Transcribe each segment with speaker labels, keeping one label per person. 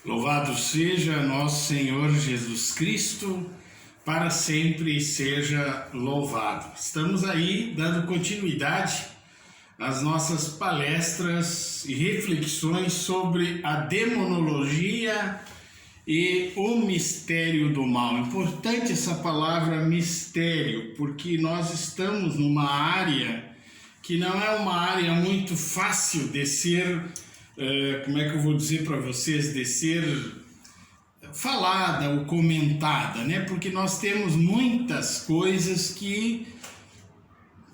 Speaker 1: Louvado seja nosso Senhor Jesus Cristo, para sempre seja louvado. Estamos aí dando continuidade às nossas palestras e reflexões sobre a demonologia e o mistério do mal. Importante essa palavra mistério, porque nós estamos numa área que não é uma área muito fácil de ser, como é que eu vou dizer para vocês, de ser falada ou comentada, né? Porque nós temos muitas coisas que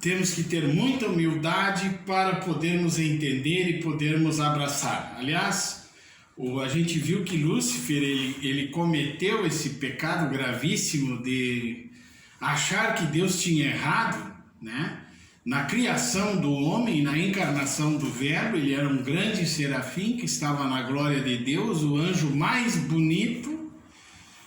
Speaker 1: temos que ter muita humildade para podermos entender e podermos abraçar. Aliás, a gente viu que Lúcifer, ele cometeu esse pecado gravíssimo de achar que Deus tinha errado, né? Na criação do homem, na encarnação do Verbo, ele era um grande serafim que estava na glória de Deus, o anjo mais bonito,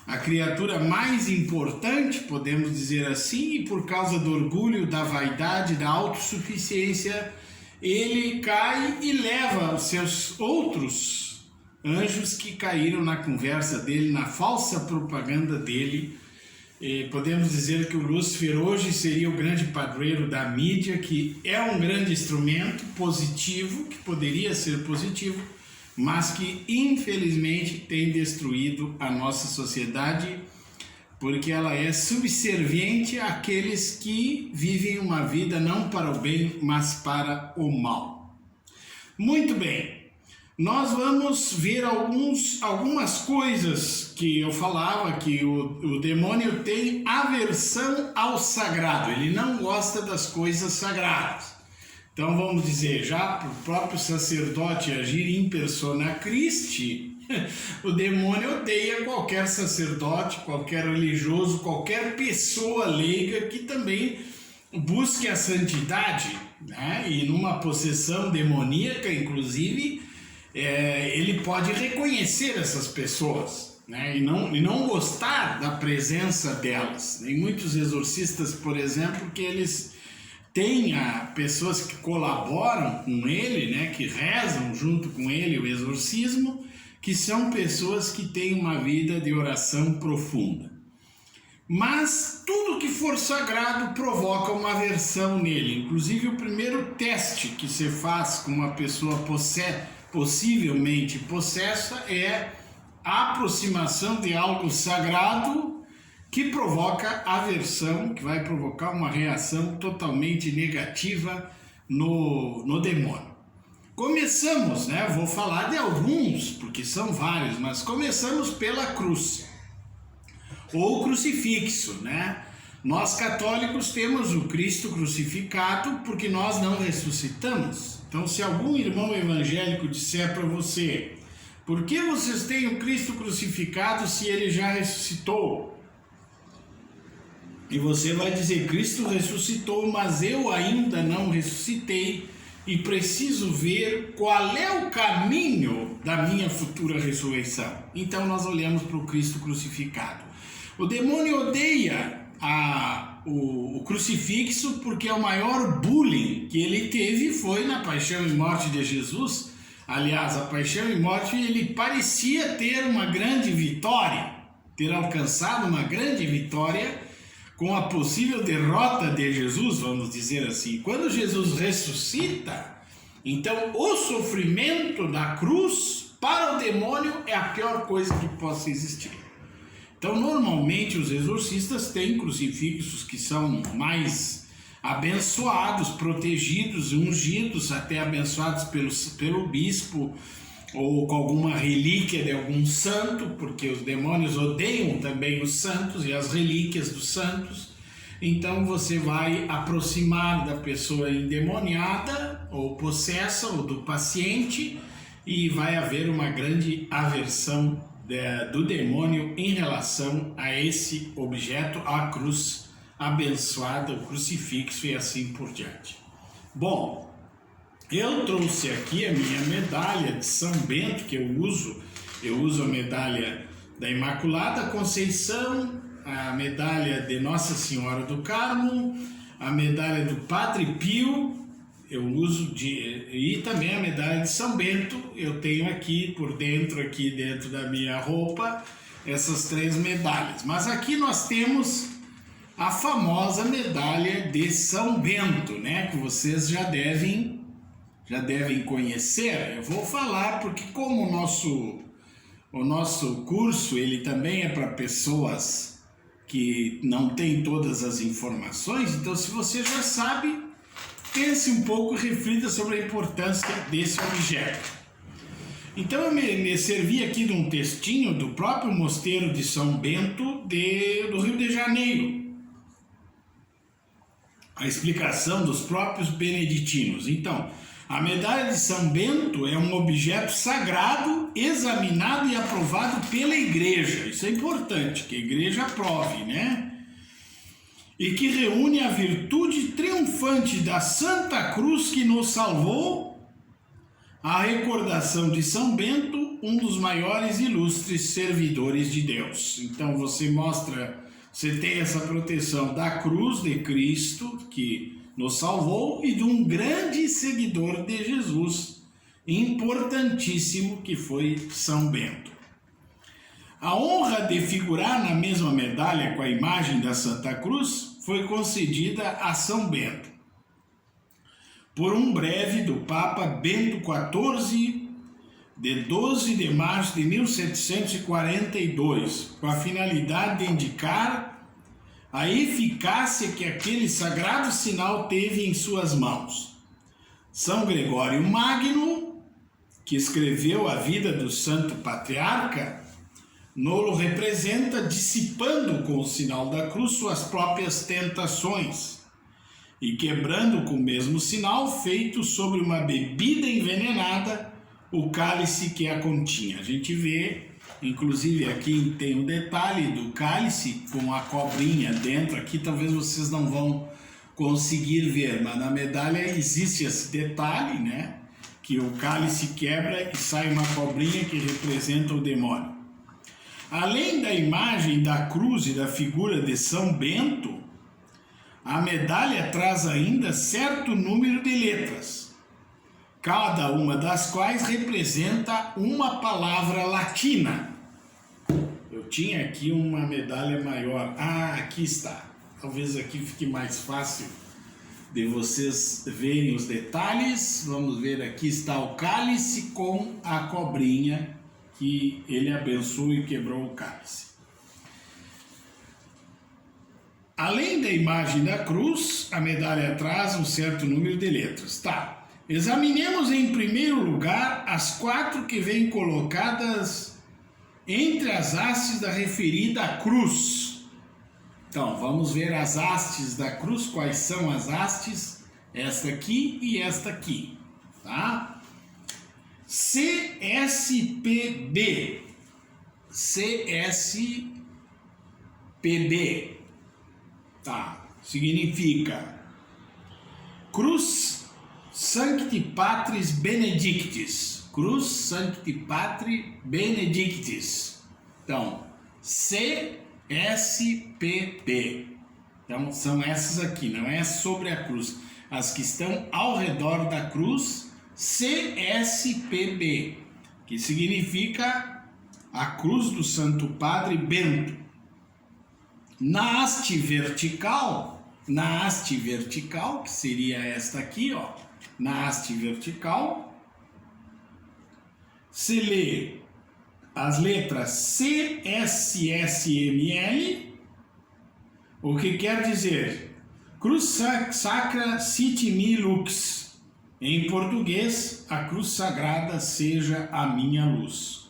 Speaker 1: a criatura mais importante, podemos dizer assim, e por causa do orgulho, da vaidade, da autossuficiência, ele cai e leva os seus outros anjos que caíram na conversa dele, na falsa propaganda dele. E podemos dizer que o Lúcifer hoje seria o grande padroeiro da mídia, que é um grande instrumento positivo, que poderia ser positivo, mas que infelizmente tem destruído a nossa sociedade, porque ela é subserviente àqueles que vivem uma vida não para o bem, mas para o mal. Muito bem. Nós vamos ver algumas coisas que eu falava, que o demônio tem aversão ao sagrado, ele não gosta das coisas sagradas. Então vamos dizer, já para o próprio sacerdote agir in persona Christi, o demônio odeia qualquer sacerdote, qualquer religioso, qualquer pessoa leiga que também busque a santidade, né? E numa possessão demoníaca, inclusive, ele pode reconhecer essas pessoas, né? e não gostar da presença delas. Tem muitos exorcistas, por exemplo, que eles têm pessoas que colaboram com ele, né? Que rezam junto com ele o exorcismo, que são pessoas que têm uma vida de oração profunda. Mas tudo que for sagrado provoca uma aversão nele. Inclusive o primeiro teste que se faz com uma pessoa possivelmente possessa é a aproximação de algo sagrado que provoca aversão, que vai provocar uma reação totalmente negativa no demônio. Começamos, né? Vou falar de alguns, porque são vários, mas começamos pela cruz, ou crucifixo, né? Nós católicos temos o Cristo crucificado porque nós não ressuscitamos. Então, se algum irmão evangélico disser para você, por que vocês têm o Cristo crucificado se ele já ressuscitou? E você vai dizer, Cristo ressuscitou, mas eu ainda não ressuscitei e preciso ver qual é o caminho da minha futura ressurreição. Então, nós olhamos para o Cristo crucificado. O demônio odeia o crucifixo porque o maior bullying que ele teve foi na paixão e morte de Jesus. Aliás, a paixão e morte, ele parecia ter uma grande vitória, ter alcançado uma grande vitória com a possível derrota de Jesus, vamos dizer assim. Quando Jesus ressuscita, então o sofrimento da cruz para o demônio é a pior coisa que possa existir. Então, normalmente, os exorcistas têm crucifixos que são mais abençoados, protegidos, ungidos, até abençoados pelo bispo ou com alguma relíquia de algum santo, porque os demônios odeiam também os santos e as relíquias dos santos. Então, você vai aproximar da pessoa endemoniada ou possessa ou do paciente e vai haver uma grande aversão do demônio em relação a esse objeto, a cruz abençoada, o crucifixo e assim por diante. Bom, eu trouxe aqui a minha medalha de São Bento, que eu uso a medalha da Imaculada Conceição, a medalha de Nossa Senhora do Carmo, a medalha do Padre Pio, eu uso e também a medalha de São Bento. Eu tenho aqui aqui dentro da minha roupa, essas 3 medalhas. Mas aqui nós temos a famosa medalha de São Bento, né? Que vocês já devem conhecer. Eu vou falar porque como o nosso curso ele também é para pessoas que não têm todas as informações, então se você já sabe, pense um pouco e reflita sobre a importância desse objeto. Então eu me servi aqui de um textinho do próprio Mosteiro de São Bento do Rio de Janeiro. A explicação dos próprios beneditinos. Então, a medalha de São Bento é um objeto sagrado, examinado e aprovado pela Igreja. Isso é importante, que a Igreja aprove, né? E que reúne a virtude triunfante da Santa Cruz que nos salvou, a recordação de São Bento, um dos maiores e ilustres servidores de Deus. Então você tem essa proteção da cruz de Cristo, que nos salvou, e de um grande seguidor de Jesus, importantíssimo, que foi São Bento. A honra de figurar na mesma medalha com a imagem da Santa Cruz foi concedida a São Bento por um breve do Papa Bento XIV, de 12 de março de 1742, com a finalidade de indicar a eficácia que aquele sagrado sinal teve em suas mãos. São Gregório Magno, que escreveu a vida do Santo Patriarca, nolo representa dissipando com o sinal da cruz suas próprias tentações e quebrando com o mesmo sinal feito sobre uma bebida envenenada o cálice que a continha. A gente vê, inclusive aqui tem um detalhe do cálice com a cobrinha dentro. Aqui talvez vocês não vão conseguir ver, mas na medalha existe esse detalhe, né? Que o cálice quebra e sai uma cobrinha que representa o demônio. Além da imagem da cruz e da figura de São Bento, a medalha traz ainda certo número de letras, cada uma das quais representa uma palavra latina. Eu tinha aqui uma medalha maior. Aqui está. Talvez aqui fique mais fácil de vocês verem os detalhes. Vamos ver, aqui está o cálice com a cobrinha que ele abençoou e quebrou o cálice. Além da imagem da cruz, a medalha traz um certo número de letras. Tá. Examinemos em primeiro lugar as 4 que vêm colocadas entre as hastes da referida cruz. Então, vamos ver as hastes da cruz. Quais são as hastes? Esta aqui e esta aqui. Tá? CSPB. CSPB. Tá, significa Cruz Sancti Patris Benedictis. Cruz Sancti Patris Benedictis. Então, CSPB. Então, são essas aqui, não é sobre a cruz. As que estão ao redor da cruz, CSPB, que significa a cruz do Santo Padre Bento. Na haste vertical, que seria esta aqui, ó, na haste vertical, se lê as letras CSSML, o que quer dizer Cruz Sacra Sit Mi Lux. Em português, a cruz sagrada seja a minha luz.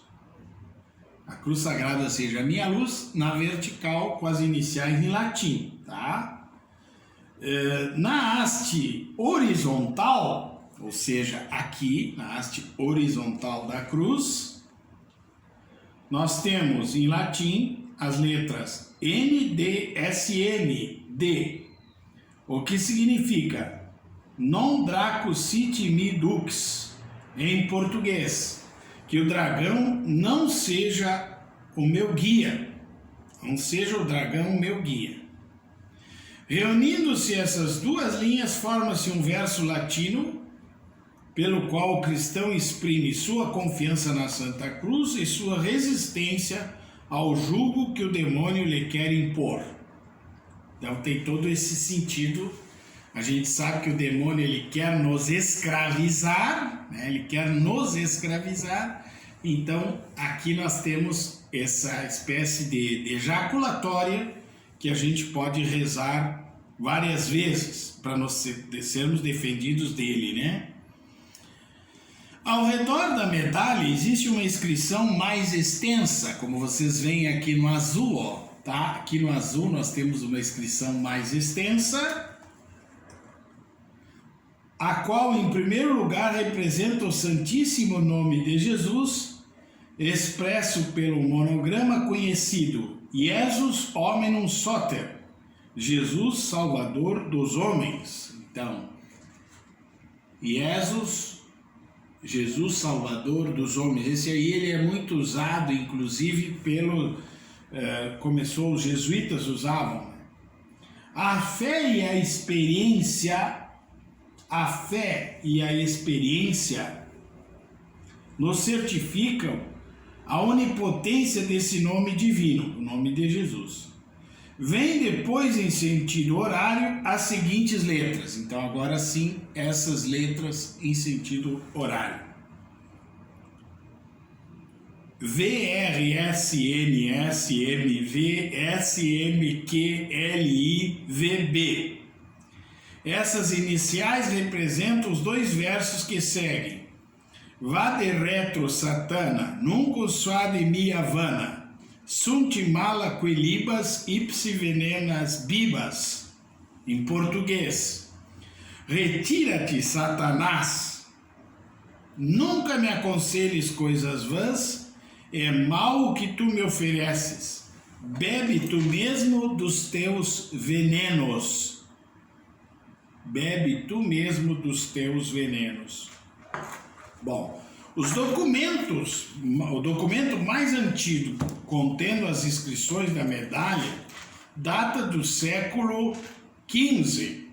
Speaker 1: A cruz sagrada seja a minha luz, na vertical, com as iniciais em latim, tá? Na haste horizontal, ou seja, aqui, na haste horizontal da cruz, nós temos em latim as letras N, D, S, N, D, o que significa Non Draco Sit Mi Dux, em português, que o dragão não seja o meu guia, não seja o dragão o meu guia. Reunindo-se essas duas linhas, forma-se um verso latino, pelo qual o cristão exprime sua confiança na Santa Cruz e sua resistência ao jugo que o demônio lhe quer impor. Então tem todo esse sentido. A gente sabe que o demônio ele quer nos escravizar, né? Ele quer nos escravizar. Então aqui nós temos essa espécie de ejaculatória que a gente pode rezar várias vezes para nós sermos defendidos dele, né? Ao redor da medalha existe uma inscrição mais extensa, como vocês veem aqui no azul, ó, tá? Aqui no azul nós temos uma inscrição mais extensa, a qual em primeiro lugar representa o Santíssimo Nome de Jesus, expresso pelo monograma conhecido Jesus Hominum Soter, Jesus Salvador dos Homens. Então, Jesus Salvador dos Homens. Esse aí ele é muito usado, inclusive começou os jesuítas usavam. A fé e a experiência nos certificam a onipotência desse nome divino, o nome de Jesus. Vem depois, em sentido horário, as seguintes letras. Então, agora sim, essas letras em sentido horário. VRSNSMVSMQLIVB. Essas iniciais representam os dois versos que seguem. Vade retro satana, nunc suade mia vana. Sunt mala quilibas ipsi venenas bibas. Em português. Retira-te, Satanás. Nunca me aconselhes coisas vãs, é mal o que tu me ofereces. Bebe tu mesmo dos teus venenos. Bebe tu mesmo dos teus venenos. Bom, o documento mais antigo contendo as inscrições da medalha data do século XV,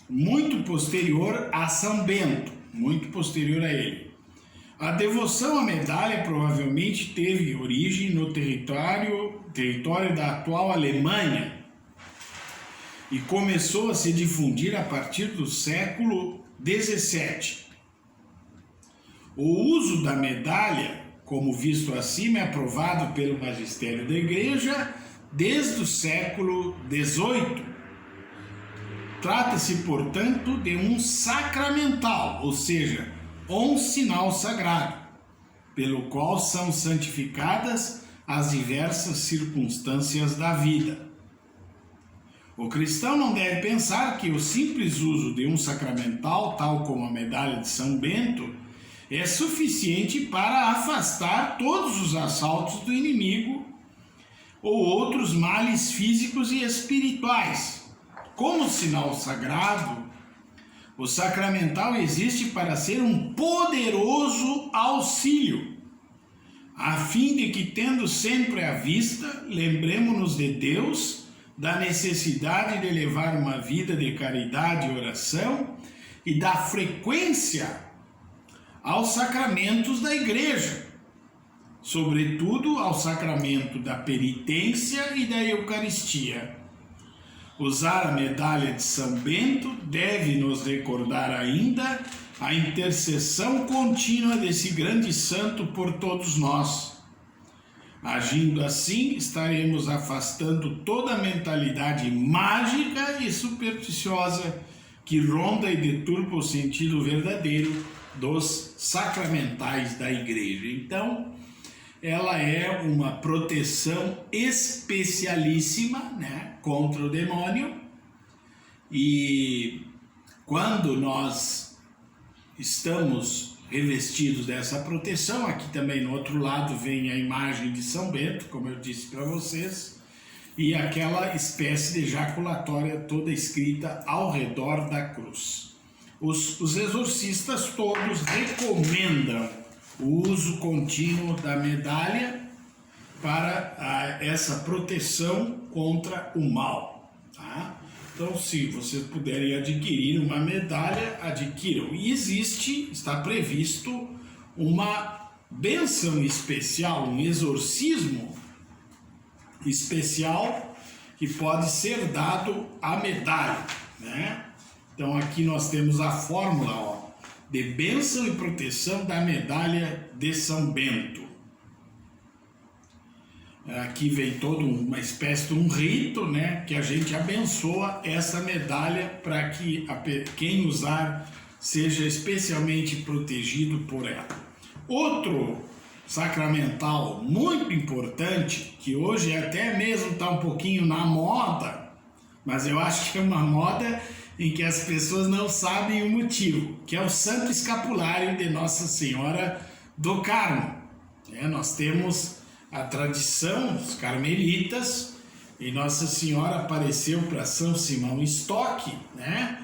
Speaker 1: muito posterior a São Bento, muito posterior a ele. A devoção à medalha provavelmente teve origem no território da atual Alemanha e começou a se difundir a partir do século XVII. O uso da medalha, como visto acima, é aprovado pelo magistério da Igreja desde o século XVIII. Trata-se, portanto, de um sacramental, ou seja, um sinal sagrado, pelo qual são santificadas as diversas circunstâncias da vida. O cristão não deve pensar que o simples uso de um sacramental, tal como a medalha de São Bento, é suficiente para afastar todos os assaltos do inimigo ou outros males físicos e espirituais. Como sinal sagrado, o sacramental existe para ser um poderoso auxílio, a fim de que, tendo sempre à vista, lembremos-nos de Deus, da necessidade de levar uma vida de caridade e oração e da frequência aos sacramentos da Igreja, sobretudo ao sacramento da penitência e da Eucaristia. Usar a medalha de São Bento deve nos recordar ainda a intercessão contínua desse grande santo por todos nós. Agindo assim, estaremos afastando toda a mentalidade mágica e supersticiosa que ronda e deturpa o sentido verdadeiro dos sacramentais da Igreja. Então, ela é uma proteção especialíssima, né, contra o demônio, e quando nós estamos revestidos dessa proteção, aqui também no outro lado vem a imagem de São Bento, como eu disse para vocês, e aquela espécie de ejaculatória toda escrita ao redor da cruz. Os exorcistas todos recomendam o uso contínuo da medalha para essa proteção contra o mal. Tá? Então, se vocês puderem adquirir uma medalha, adquiram. E está previsto uma bênção especial, um exorcismo especial que pode ser dado à medalha, né? Então aqui nós temos a fórmula, ó, de bênção e proteção da medalha de São Bento. Aqui vem toda uma espécie de um rito, né, que a gente abençoa essa medalha para que quem usar seja especialmente protegido por ela. Outro sacramental muito importante, que hoje até mesmo está um pouquinho na moda, mas eu acho que é uma moda em que as pessoas não sabem o motivo, que é o Santo Escapulário de Nossa Senhora do Carmo. Nós temos a tradição, os carmelitas, e Nossa Senhora apareceu para São Simão Stock, né,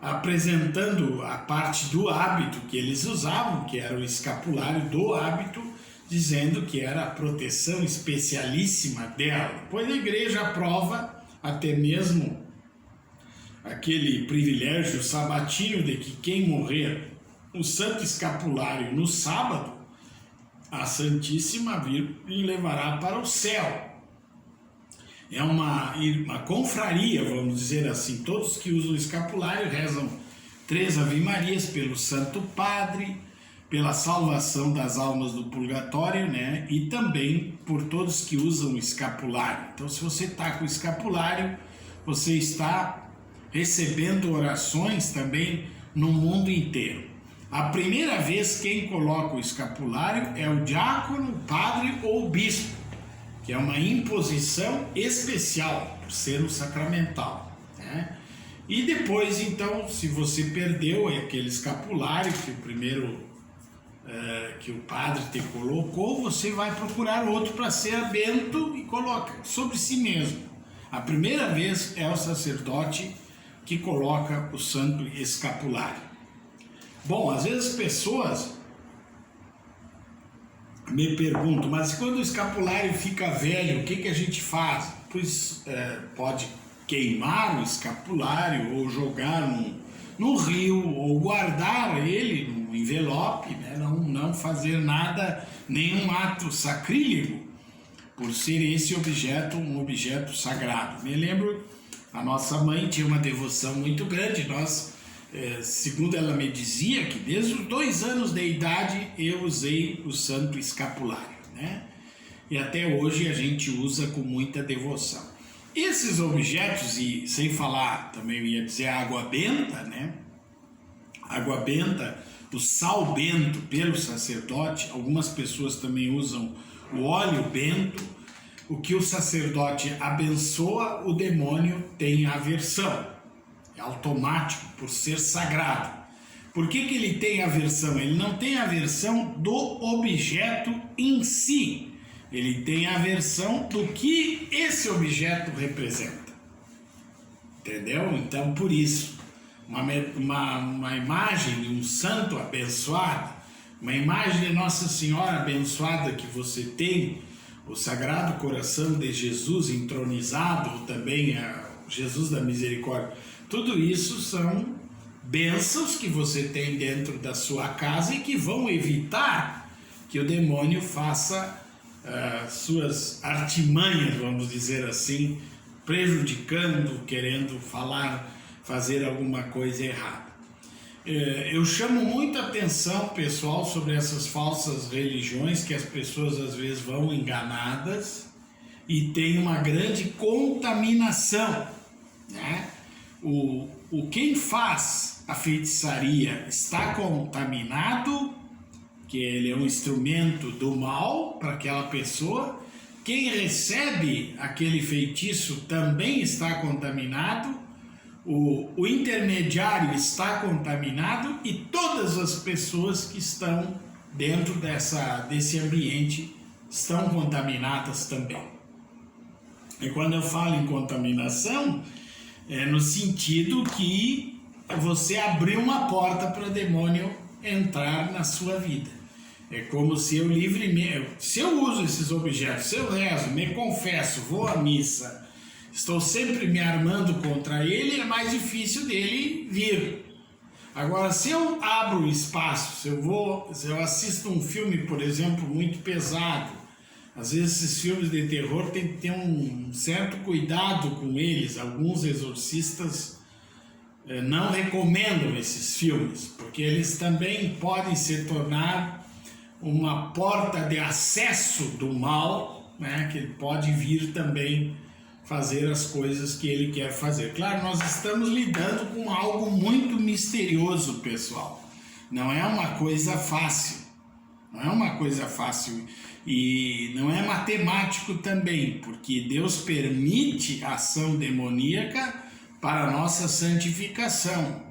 Speaker 1: apresentando a parte do hábito que eles usavam, que era o escapulário do hábito, dizendo que era a proteção especialíssima dela. Depois a igreja aprova até mesmo aquele privilégio sabatino de que quem morrer o Santo Escapulário no sábado, a Santíssima Virgem levará para o céu. É uma confraria, vamos dizer assim. Todos que usam o escapulário rezam 3 Ave-Marias pelo Santo Padre, pela salvação das almas do purgatório, né? E também por todos que usam o escapulário. Então, se você está com o escapulário, você está recebendo orações também no mundo inteiro. A primeira vez quem coloca o escapulário é o diácono, o padre ou o bispo, que é uma imposição especial, por ser um sacramental, né? E depois, então, se você perdeu aquele escapulário que o padre te colocou, você vai procurar outro para ser bento e coloca sobre si mesmo. A primeira vez é o sacerdote que coloca o santo escapulário. Bom, às vezes as pessoas me perguntam, mas quando o escapulário fica velho, o que a gente faz? Pois pode queimar o escapulário ou jogar no rio ou guardar ele no envelope, né? Não fazer nada, nenhum ato sacrílego, por ser esse objeto um objeto sagrado. Me lembro, a nossa mãe tinha uma devoção muito grande. Segundo ela me dizia, que desde os 2 anos de idade eu usei o santo escapulário, né? E até hoje a gente usa com muita devoção. Esses objetos, e sem falar, também eu ia dizer a água benta, né? Água benta, o sal bento pelo sacerdote, algumas pessoas também usam o óleo bento. O que o sacerdote abençoa, o demônio tem aversão. É automático, por ser sagrado. Por que ele tem aversão? Ele não tem aversão do objeto em si. Ele tem aversão do que esse objeto representa. Entendeu? Então, por isso, uma imagem de um santo abençoado, uma imagem de Nossa Senhora abençoada que você tem, o Sagrado Coração de Jesus entronizado, ou também Jesus da Misericórdia, tudo isso são bênçãos que você tem dentro da sua casa e que vão evitar que o demônio faça suas artimanhas, vamos dizer assim, prejudicando, querendo fazer alguma coisa errada. Eu chamo muita atenção, pessoal, sobre essas falsas religiões que as pessoas às vezes vão enganadas e tem uma grande contaminação, né? Quem faz a feitiçaria está contaminado, que ele é um instrumento do mal para aquela pessoa. Quem recebe aquele feitiço também está contaminado, o intermediário está contaminado e todas as pessoas que estão dentro desse ambiente estão contaminadas também. E quando eu falo em contaminação, é no sentido que você abriu uma porta para o demônio entrar na sua vida. É como se eu livremente, se eu uso esses objetos, se eu rezo, me confesso, vou à missa, estou sempre me armando contra ele, é mais difícil dele vir. Agora, se eu abro espaço, se eu assisto um filme, por exemplo, muito pesado, às vezes esses filmes de terror tem que ter um certo cuidado com eles. Alguns exorcistas não recomendam esses filmes, porque eles também podem se tornar uma porta de acesso do mal, né? Que ele pode vir também fazer as coisas que ele quer fazer. Claro, nós estamos lidando com algo muito misterioso, pessoal. Não é uma coisa fácil. Não é uma coisa fácil. E não é matemático também, porque Deus permite a ação demoníaca para a nossa santificação.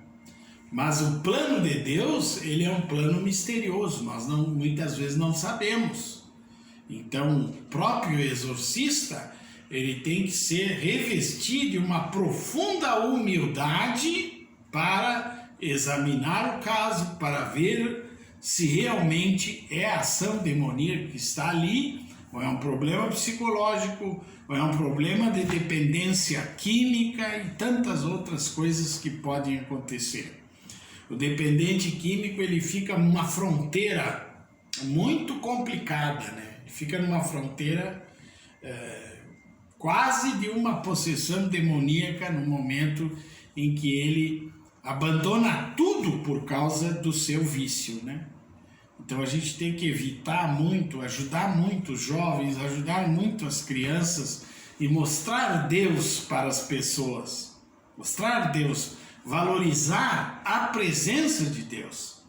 Speaker 1: Mas o plano de Deus, ele é um plano misterioso. Nós muitas vezes não sabemos. Então, o próprio exorcista, ele tem que ser revestido de uma profunda humildade para examinar o caso, para ver se realmente é a ação demoníaca que está ali, ou é um problema psicológico, ou é um problema de dependência química e tantas outras coisas que podem acontecer. O dependente químico, ele fica numa fronteira muito complicada, né? Ele fica numa fronteira quase de uma possessão demoníaca no momento em que ele abandona tudo por causa do seu vício, né? Então a gente tem que evitar muito, ajudar muito os jovens, ajudar muito as crianças e mostrar Deus para as pessoas. Mostrar Deus, valorizar a presença de Deus,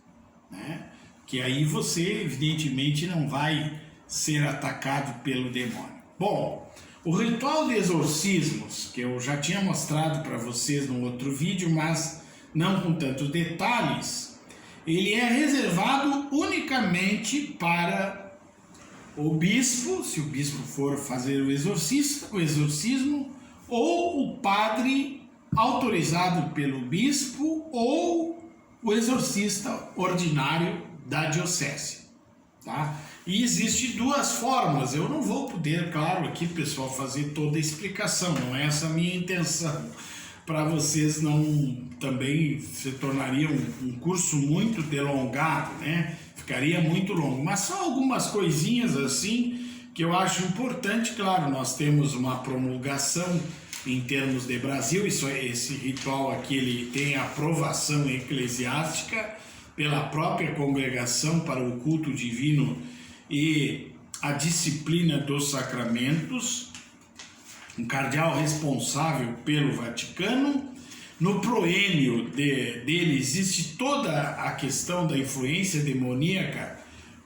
Speaker 1: né? Que aí você evidentemente não vai ser atacado pelo demônio. Bom, o ritual de exorcismos, que eu já tinha mostrado para vocês num outro vídeo, mas não com tantos detalhes, ele é reservado unicamente para o bispo, se o bispo for fazer o exorcismo, ou o padre autorizado pelo bispo, ou o exorcista ordinário da diocese, tá? E existe duas formas. Eu não vou poder, claro, aqui, pessoal, fazer toda a explicação, não é essa a minha intenção. Para vocês não também se tornaria um curso muito delongado, né? Ficaria muito longo, mas só algumas coisinhas assim que eu acho importante. Claro, nós temos uma promulgação em termos de Brasil, esse ritual aqui ele tem aprovação eclesiástica pela própria Congregação para o Culto Divino e a Disciplina dos Sacramentos, um cardeal responsável pelo Vaticano. No proênio dele existe toda a questão da influência demoníaca,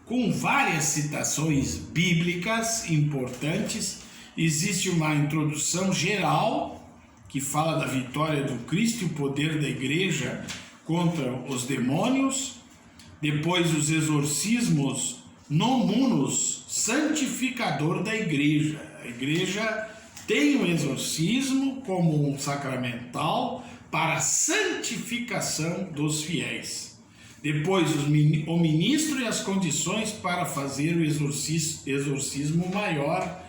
Speaker 1: com várias citações bíblicas importantes. Existe uma introdução geral que fala da vitória do Cristo e o poder da igreja contra os demônios. Depois os exorcismos nomunus, santificador da igreja. A igreja tem o exorcismo como um sacramental para a santificação dos fiéis. Depois o ministro e as condições para fazer o exorcismo maior,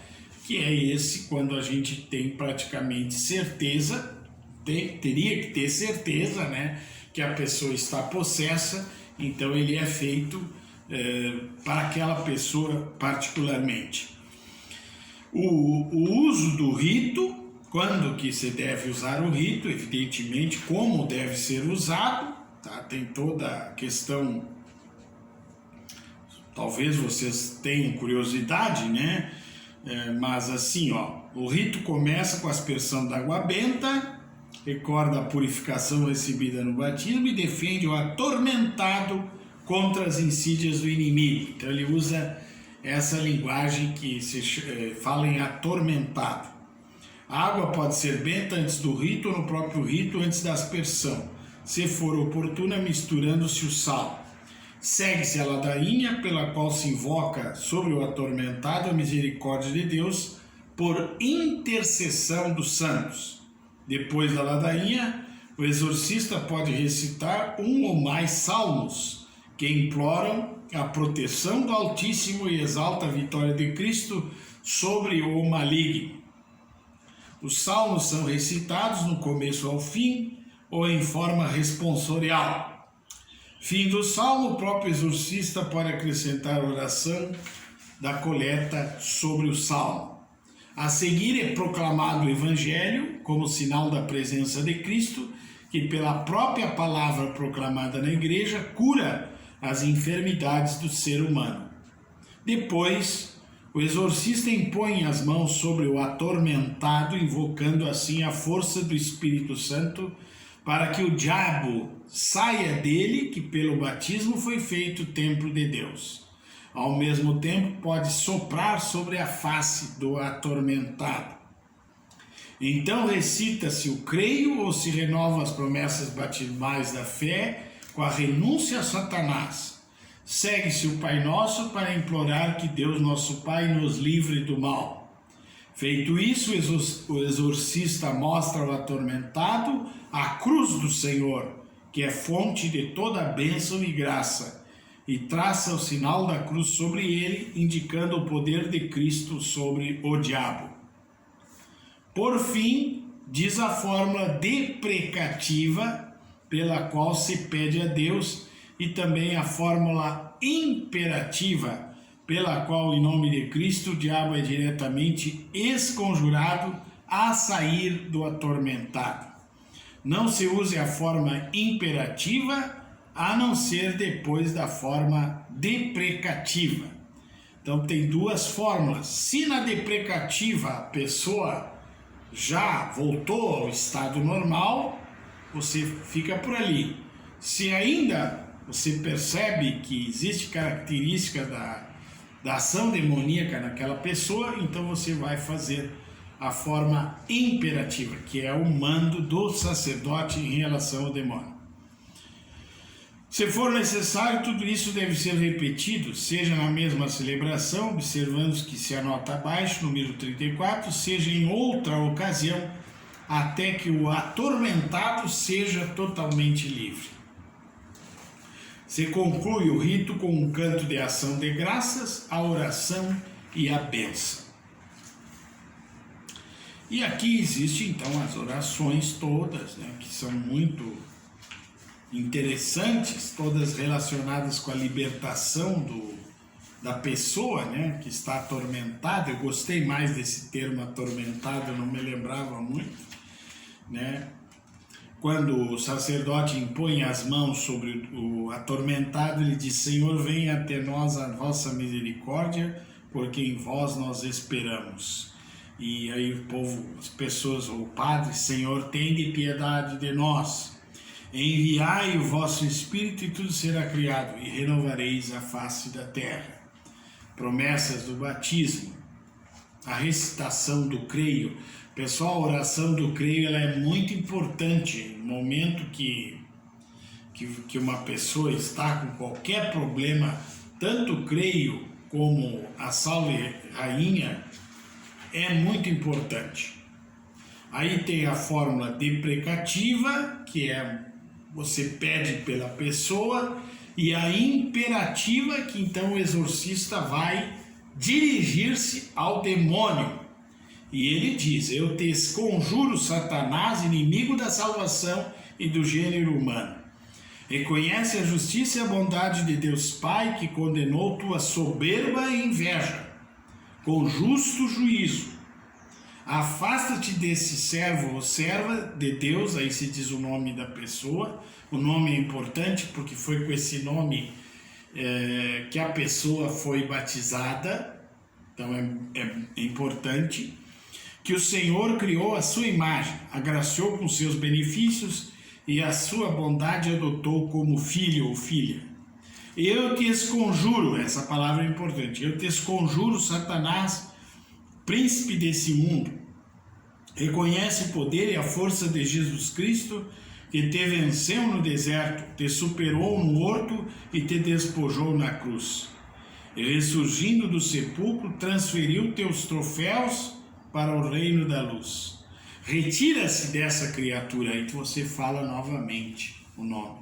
Speaker 1: que é esse quando a gente tem praticamente certeza, teria que ter certeza, né, que a pessoa está possessa, então ele é feito para aquela pessoa particularmente. O uso do rito, quando que se deve usar o rito, evidentemente como deve ser usado, tá? Tem toda a questão, talvez vocês tenham curiosidade, né? Mas assim, ó, o rito começa com a aspersão da água benta, recorda a purificação recebida no batismo e defende o atormentado contra as insídias do inimigo. Então ele usa essa linguagem que se fala em atormentado. A água pode ser benta antes do rito ou no próprio rito antes da aspersão, se for oportuna, misturando-se o sal. Segue-se a ladainha pela qual se invoca sobre o atormentado a misericórdia de Deus por intercessão dos santos. Depois da ladainha, o exorcista pode recitar um ou mais salmos que imploram a proteção do Altíssimo e exalta a vitória de Cristo sobre o maligno. Os salmos são recitados no começo ao fim ou em forma responsorial. Fim do salmo, o próprio exorcista pode acrescentar a oração da coleta sobre o salmo. A seguir é proclamado o Evangelho como sinal da presença de Cristo, que pela própria palavra proclamada na igreja cura as enfermidades do ser humano. Depois, o exorcista impõe as mãos sobre o atormentado, invocando assim a força do Espírito Santo para que o diabo saia dele, que pelo batismo foi feito templo de Deus. Ao mesmo tempo, pode soprar sobre a face do atormentado. Então recita-se o creio ou se renovam as promessas batismais da fé com a renúncia a Satanás. Segue-se o Pai Nosso para implorar que Deus nosso Pai nos livre do mal. Feito isso, o exorcista mostra ao atormentado a cruz do Senhor, que é fonte de toda a bênção e graça, e traça o sinal da cruz sobre ele, indicando o poder de Cristo sobre o diabo. Por fim, diz a fórmula deprecativa pela qual se pede a Deus e também a fórmula imperativa pela qual, em nome de Cristo, o diabo é diretamente esconjurado a sair do atormentado. Não se use a forma imperativa a não ser depois da forma deprecativa. Então tem duas fórmulas. Se na deprecativa a pessoa já voltou ao estado normal, você fica por ali. Se ainda você percebe que existe característica da ação demoníaca naquela pessoa, então você vai fazer a forma imperativa, que é o mando do sacerdote em relação ao demônio. Se for necessário, tudo isso deve ser repetido, seja na mesma celebração, observando que se anota abaixo, número 34, seja em outra ocasião, até que o atormentado seja totalmente livre. Se conclui o rito com um canto de ação de graças, a oração e a bênção. E aqui existem então as orações todas, né, que são muito interessantes, todas relacionadas com a libertação da pessoa, né, que está atormentada. Eu gostei mais desse termo atormentado, eu não me lembrava muito, né? Quando o sacerdote impõe as mãos sobre o atormentado, ele diz: Senhor, venha até nós a vossa misericórdia, porque em vós nós esperamos. E aí o povo, as pessoas, o padre: Senhor, tende piedade de nós. Enviai o vosso Espírito e tudo será criado, e renovareis a face da terra. Promessas do batismo, a recitação do creio. Pessoal, a oração do creio ela é muito importante no momento que uma pessoa está com qualquer problema. Tanto o creio como a salve rainha é muito importante. Aí tem a fórmula deprecativa, que é você pede pela pessoa, e a imperativa, que então o exorcista vai dirigir-se ao demônio. E ele diz: eu te conjuro, Satanás, inimigo da salvação e do gênero humano. Reconhece a justiça e a bondade de Deus Pai, que condenou tua soberba e inveja, com justo juízo. Afasta-te desse servo ou serva de Deus, aí se diz o nome da pessoa. O nome é importante porque foi com esse nome que a pessoa foi batizada, então é importante. Que o Senhor criou a sua imagem, agraciou com seus benefícios e a sua bondade adotou como filho ou filha. Eu te esconjuro, essa palavra é importante, eu te esconjuro, Satanás, príncipe desse mundo. Reconhece o poder e a força de Jesus Cristo, que te venceu no deserto, te superou no horto e te despojou na cruz. E ressurgindo do sepulcro, transferiu teus troféus para o reino da luz. Retira-se dessa criatura, aí que você fala novamente o nome.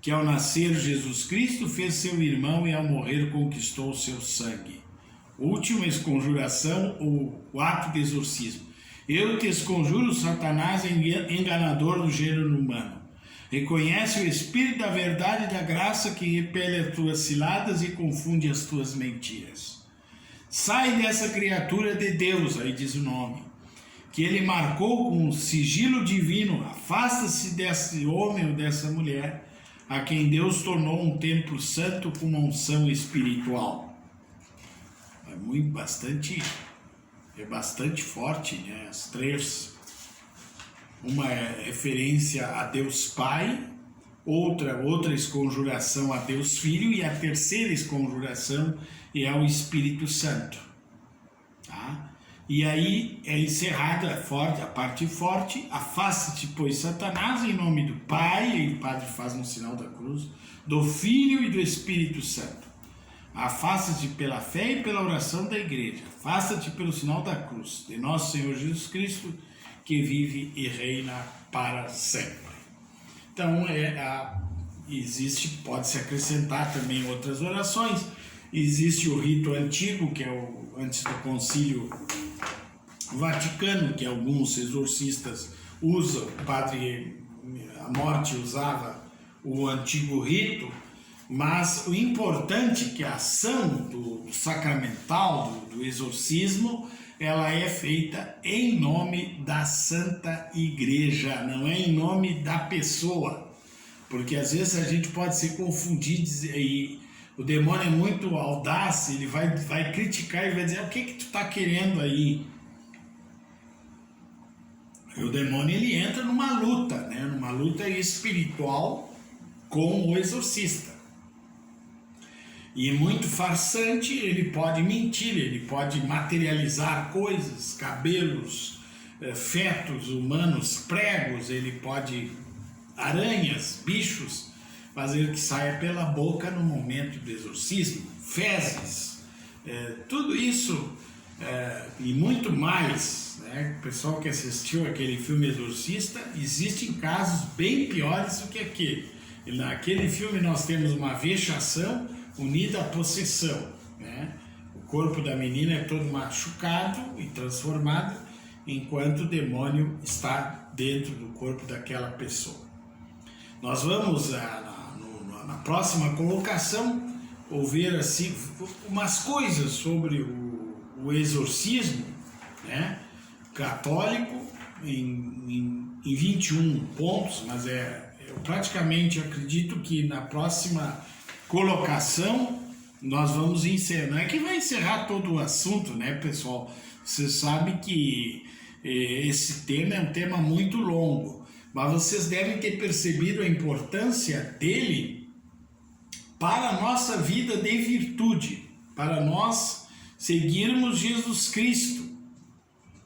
Speaker 1: Que ao nascer Jesus Cristo fez seu irmão e ao morrer conquistou o seu sangue. Última esconjuração ou o ato de exorcismo. Eu te conjuro, Satanás, enganador do gênero humano. Reconhece o Espírito da verdade e da graça que repele as tuas ciladas e confunde as tuas mentiras. Sai dessa criatura de Deus, aí diz o nome, que ele marcou com um sigilo divino. Afasta-se desse homem ou dessa mulher, a quem Deus tornou um templo santo com uma unção espiritual. É bastante forte, né? As três. Uma é referência a Deus Pai, outra esconjuração a Deus Filho, e a terceira esconjuração é ao Espírito Santo. Tá? E aí é encerrada a parte forte: afasta-te, pois, Satanás, em nome do Pai, e o Padre faz um sinal da cruz, do Filho e do Espírito Santo. Afasta-te pela fé e pela oração da igreja. Afasta-te pelo sinal da cruz de nosso Senhor Jesus Cristo, que vive e reina para sempre. Então, pode-se acrescentar também outras orações. Existe o rito antigo, que é antes do Concílio Vaticano, que alguns exorcistas usam. O Padre Amorte usava o antigo rito, mas o importante é que a ação do sacramental, do exorcismo, ela é feita em nome da Santa Igreja, não é em nome da pessoa, porque às vezes a gente pode se confundir e o demônio é muito audaz, ele vai criticar e vai dizer: o que tu está querendo aí? E o demônio, ele entra numa luta, né? Numa luta espiritual com o exorcista. E muito farsante, ele pode mentir, ele pode materializar coisas, cabelos, fetos humanos, pregos, ele pode, aranhas, bichos, fazer que saia pela boca no momento do exorcismo, fezes, tudo isso e muito mais, né? O pessoal que assistiu aquele filme Exorcista, existem casos bem piores do que aquele. Naquele filme nós temos uma vexação unida à possessão, né? O corpo da menina é todo machucado e transformado, enquanto o demônio está dentro do corpo daquela pessoa. Nós vamos, na próxima colocação, ouvir assim, umas coisas sobre o exorcismo, né? Católico, em 21 pontos, mas eu praticamente acredito que na próxima colocação nós vamos encerrar. Não é que vai encerrar todo o assunto, né, pessoal? Você sabe que esse tema é um tema muito longo, mas vocês devem ter percebido a importância dele para a nossa vida de virtude, para nós seguirmos Jesus Cristo.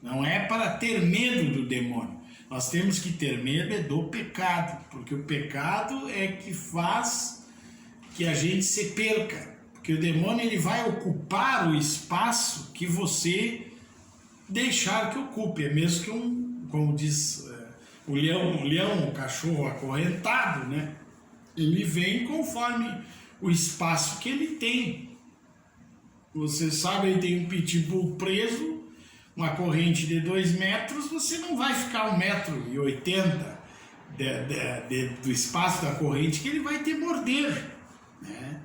Speaker 1: Não é para ter medo do demônio. Nós temos que ter medo do pecado, porque o pecado é que faz que a gente se perca. Porque o demônio, ele vai ocupar o espaço que você deixar que ocupe. É mesmo que como diz o leão, o cachorro acorrentado, né? Ele vem conforme o espaço que ele tem. Você sabe, ele tem um pitbull preso, uma corrente de 2 metros, você não vai ficar 1,80 m do espaço da corrente que ele vai te morder, né?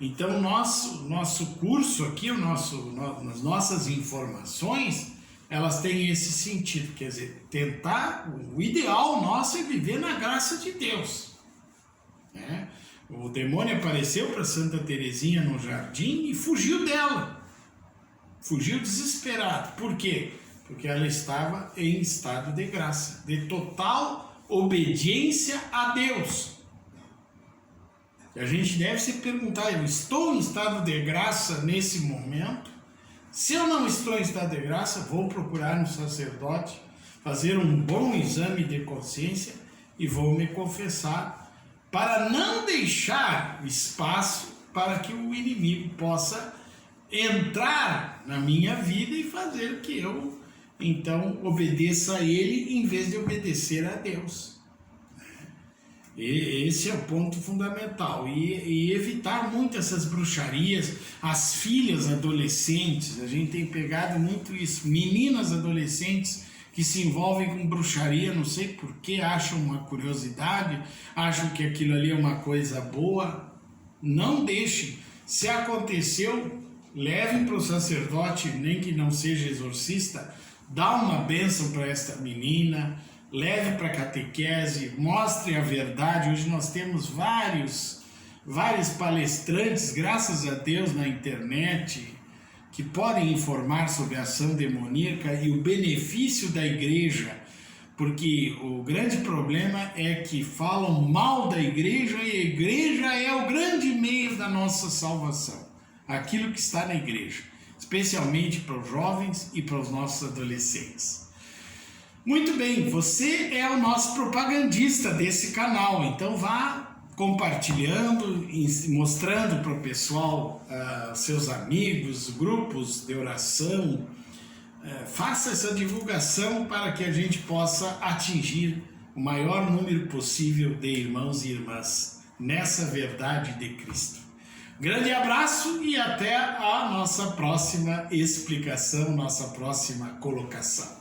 Speaker 1: Então, nosso curso aqui, as nossas informações, elas têm esse sentido, quer dizer, o ideal nosso é viver na graça de Deus, né? O demônio apareceu para Santa Teresinha no jardim e fugiu dela. Fugiu desesperado. Por quê? Porque ela estava em estado de graça, de total obediência a Deus. E a gente deve se perguntar: eu estou em estado de graça nesse momento? Se eu não estou em estado de graça, vou procurar um sacerdote, fazer um bom exame de consciência e vou me confessar, para não deixar espaço para que o inimigo possa entrar na minha vida e fazer que eu, então, obedeça a ele em vez de obedecer a Deus. E esse é o ponto fundamental. E evitar muito essas bruxarias. As filhas adolescentes, a gente tem pegado muito isso. Meninas adolescentes que se envolvem com bruxaria, não sei por que, acham uma curiosidade, acham que aquilo ali é uma coisa boa. Não deixe. Se aconteceu, leve para o sacerdote, nem que não seja exorcista, dá uma bênção para esta menina, leve para a catequese, mostre a verdade. Hoje nós temos vários palestrantes, graças a Deus, na internet, que podem informar sobre a ação demoníaca e o benefício da igreja, porque o grande problema é que falam mal da igreja e a igreja é o grande meio da nossa salvação, aquilo que está na igreja, especialmente para os jovens e para os nossos adolescentes. Muito bem, você é o nosso propagandista desse canal, então vá compartilhando, mostrando para o pessoal, seus amigos, grupos de oração, faça essa divulgação para que a gente possa atingir o maior número possível de irmãos e irmãs nessa verdade de Cristo. Grande abraço e até a nossa próxima explicação, nossa próxima colocação.